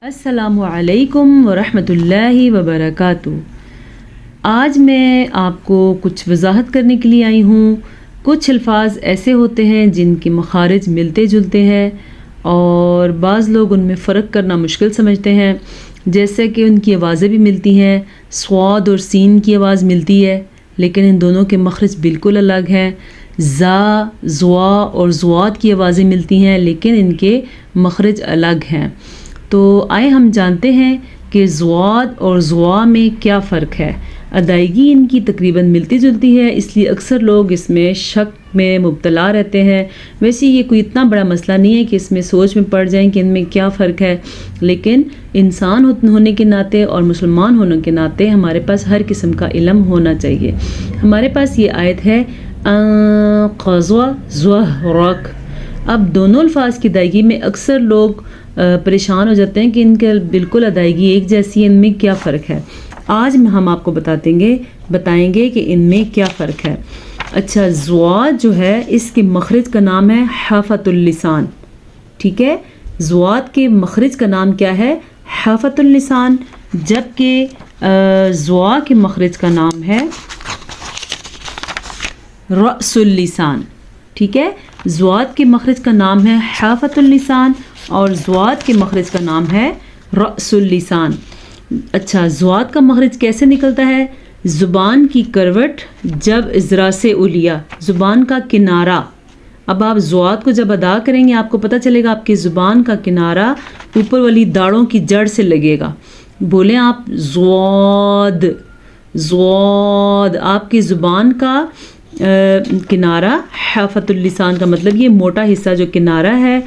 السلام علیکم ورحمۃ اللہ وبرکاتہ۔ آج میں آپ کو کچھ وضاحت کرنے کے لیے آئی ہوں۔ کچھ الفاظ ایسے ہوتے ہیں جن کے مخارج ملتے جلتے ہیں اور بعض لوگ ان میں فرق کرنا مشکل سمجھتے ہیں، جیسے کہ ان کی آوازیں بھی ملتی ہیں۔ صاد اور سین کی آواز ملتی ہے لیکن ان دونوں کے مخرج بالکل الگ ہیں۔ زا، زوا اور زواد کی آوازیں ملتی ہیں لیکن ان کے مخرج الگ ہیں۔ تو آئے ہم جانتے ہیں کہ زواد اور زوا میں کیا فرق ہے۔ ادائیگی ان کی تقریباً ملتی جلتی ہے، اس لیے اکثر لوگ اس میں شک میں مبتلا رہتے ہیں۔ ویسے یہ کوئی اتنا بڑا مسئلہ نہیں ہے کہ اس میں سوچ میں پڑ جائیں کہ ان میں کیا فرق ہے، لیکن انسان ہونے کے ناطے اور مسلمان ہونے کے ناطے ہمارے پاس ہر قسم کا علم ہونا چاہیے۔ ہمارے پاس یہ آیت ہے قضوا زہرک۔ اب دونوں الفاظ کی ادائیگی میں اکثر لوگ پریشان ہو جاتے ہیں کہ ان کے بالکل ادائیگی ایک جیسی ہے، ان میں کیا فرق ہے۔ آج ہم آپ کو بتائیں گے کہ ان میں کیا فرق ہے۔ اچھا، زواد جو ہے اس کے مخرج کا نام ہے حافۃ اللسان، ٹھیک ہے۔ زواد کے مخرج کا نام کیا ہے؟ حافۃ اللسان، جبکہ زوا کے مخرج کا نام ہے رأس اللسان، ٹھیک ہے۔ زواد کے مخرج کا نام ہے حافۃ اللسان اور زواد کے مخرج کا نام ہے رأس اللسان۔ اچھا، زواد کا مخرج کیسے نکلتا ہے؟ زبان کی کروٹ جب اضراس علیہ، زبان کا کنارہ۔ اب آپ زواد کو جب ادا کریں گے آپ کو پتہ چلے گا آپ کی زبان کا کنارہ اوپر والی داڑھوں کی جڑ سے لگے گا۔ بولیں آپ زواد، زواد۔ آپ کی زبان کا کنارہ حافۃ اللسان کا مطلب یہ موٹا حصہ جو کنارہ ہے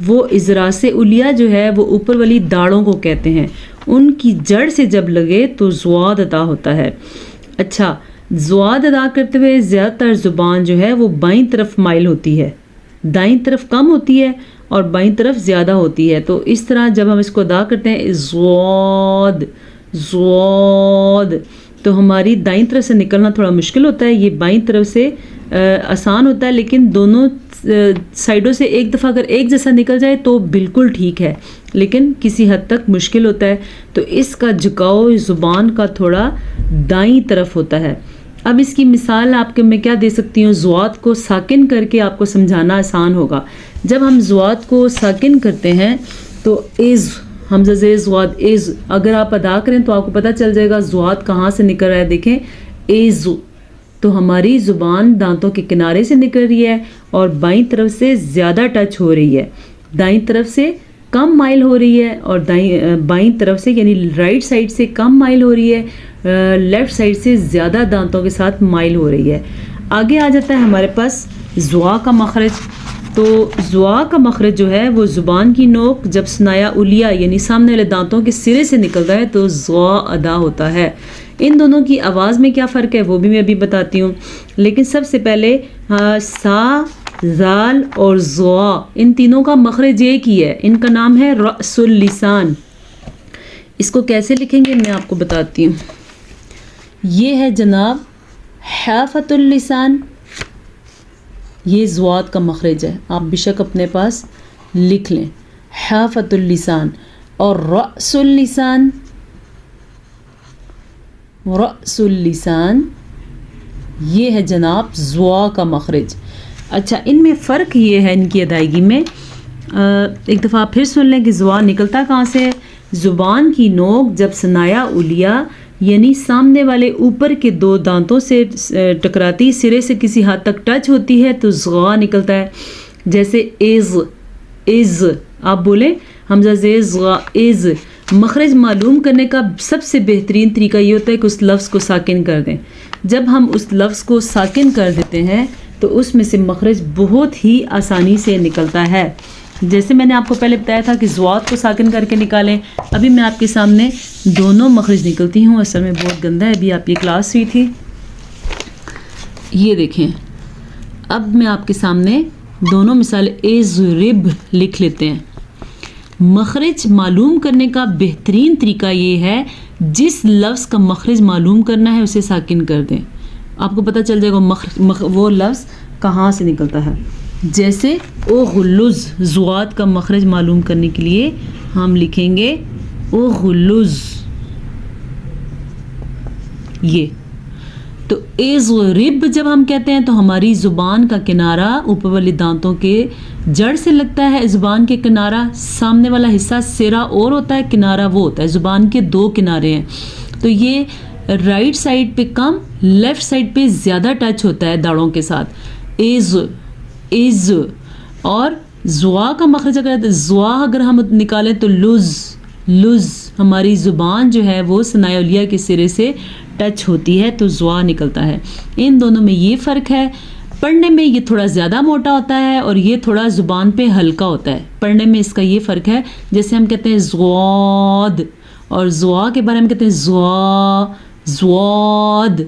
وہ اضراس علیہ جو ہے وہ اوپر والی داڑھوں کو کہتے ہیں، ان کی جڑ سے جب لگے تو زواد ادا ہوتا ہے۔ اچھا، زواد ادا کرتے ہوئے زیادہ تر زبان جو ہے وہ بائیں طرف مائل ہوتی ہے، دائیں طرف کم ہوتی ہے اور بائیں طرف زیادہ ہوتی ہے۔ تو اس طرح جب ہم اس کو ادا کرتے ہیں زواد، زواد، تو ہماری دائیں طرف سے نکلنا تھوڑا مشکل ہوتا ہے، یہ بائیں طرف سے آسان ہوتا ہے، لیکن دونوں سائڈوں سے ایک دفعہ اگر ایک جیسا نکل جائے تو بالکل ٹھیک ہے، لیکن کسی حد تک مشکل ہوتا ہے۔ تو اس کا جھکاؤ زبان کا تھوڑا دائیں طرف ہوتا ہے۔ اب اس کی مثال آپ کے میں کیا دے سکتی ہوں؟ زواد کو ساکن کر کے آپ کو سمجھانا آسان ہوگا۔ جب ہم زواد کو ساکن کرتے ہیں تو از، حمزہ زیر زواد از، اگر آپ ادا کریں تو آپ کو پتہ چل جائے گا زواد کہاں سے نکل رہا ہے۔ دیکھیں از، تو ہماری زبان دانتوں کے کنارے سے نکل رہی ہے اور بائیں طرف سے زیادہ ٹچ ہو رہی ہے، دائیں طرف سے کم مائل ہو رہی ہے اور بائیں طرف سے یعنی رائٹ سائڈ سے کم مائل ہو رہی ہے، لیفٹ سائڈ سے زیادہ دانتوں کے ساتھ مائل ہو رہی ہے۔ آگے آ جاتا ہے ہمارے پاس زوا کا مخرج۔ تو زوا کا مخرج جو ہے وہ زبان کی نوک جب ثنایا علیہ یعنی سامنے والے دانتوں کے سرے سے نکلتا ہے تو زوا ادا ہوتا ہے۔ ان دونوں کی آواز میں کیا فرق ہے وہ بھی میں ابھی بتاتی ہوں، لیکن سب سے پہلے سا، زال اور زوا، ان تینوں کا مخرج ایک ہی ہے، ان کا نام ہے رأس اللسان۔ اس کو کیسے لکھیں گے میں آپ کو بتاتی ہوں۔ یہ ہے جناب حافۃ اللسان، یہ زواد کا مخرج ہے، آپ بے شک اپنے پاس لکھ لیں، حافۃ اللسان۔ اور رأس اللسان، رأس اللسان یہ ہے جناب زوا کا مخرج۔ اچھا، ان میں فرق یہ ہے ان کی ادائیگی میں، ایک دفعہ پھر سن لیں کہ زوا نکلتا کہاں سے ہے۔ زبان کی نوک جب ثنایا علیہ یعنی سامنے والے اوپر کے دو دانتوں سے ٹکراتی سرے سے کسی حد تک ٹچ ہوتی ہے تو زوا نکلتا ہے۔ جیسے از، از، آپ بولیں حمزہ زیر زوا از۔ مخرج معلوم کرنے کا سب سے بہترین طریقہ یہ ہوتا ہے کہ اس لفظ کو ساکن کر دیں۔ جب ہم اس لفظ کو ساکن کر دیتے ہیں تو اس میں سے مخرج بہت ہی آسانی سے نکلتا ہے۔ جیسے میں نے آپ کو پہلے بتایا تھا کہ زواد کو ساکن کر کے نکالیں، ابھی میں آپ کے سامنے دونوں مخرج نکلتی ہوں۔ اصل میں بہت گندا ہے، ابھی آپ کی کلاس ہوئی تھی، یہ دیکھیں۔ اب میں آپ کے سامنے دونوں مثال ازرب لکھ لیتے ہیں۔ مخرج معلوم کرنے کا بہترین طریقہ یہ ہے جس لفظ کا مخرج معلوم کرنا ہے اسے ساکن کر دیں، آپ کو پتہ چل جائے گا وہ لفظ کہاں سے نکلتا ہے۔ جیسے او غلظ، زواد کا مخرج معلوم کرنے کے لیے ہم لکھیں گے اغلظ، یہ تو اضرب جب ہم کہتے ہیں تو ہماری زبان کا کنارہ اوپر والی دانتوں کے جڑ سے لگتا ہے، زبان کے کنارہ سامنے والا حصہ سرا اور ہوتا ہے، کنارہ وہ ہوتا ہے، زبان کے دو کنارے ہیں، تو یہ رائٹ سائڈ پہ کم، لیفٹ سائڈ پہ زیادہ ٹچ ہوتا ہے داڑوں کے ساتھ. از اور زوا کا مخرج زوا اگر ہم نکالیں تو لز، ہماری زبان جو ہے وہ ثنائے علیہ کے سرے سے ٹچ ہوتی ہے تو زوا نکلتا ہے. ان دونوں میں یہ فرق ہے، پڑھنے میں یہ تھوڑا زیادہ موٹا ہوتا ہے اور یہ تھوڑا زبان پہ ہلکا ہوتا ہے، پڑھنے میں اس کا یہ فرق ہے. جیسے ہم کہتے ہیں زواد، اور زوا کے بارے میں کہتے ہیں زواد.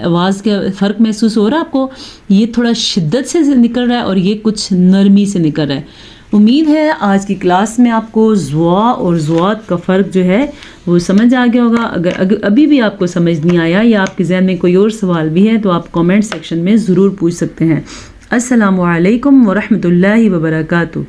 آواز کا فرق محسوس ہو رہا ہے آپ کو؟ یہ تھوڑا شدت سے نکل رہا ہے اور یہ کچھ نرمی سے نکل رہا ہے. امید ہے آج کی کلاس میں آپ کو زوا اور زوات کا فرق جو ہے وہ سمجھ آ گیا ہوگا. اگر ابھی بھی آپ کو سمجھ نہیں آیا یا آپ کے ذہن میں کوئی اور سوال بھی ہے تو آپ کامنٹ سیکشن میں ضرور پوچھ سکتے ہیں. السلام علیکم ورحمۃ اللہ وبرکاتہ.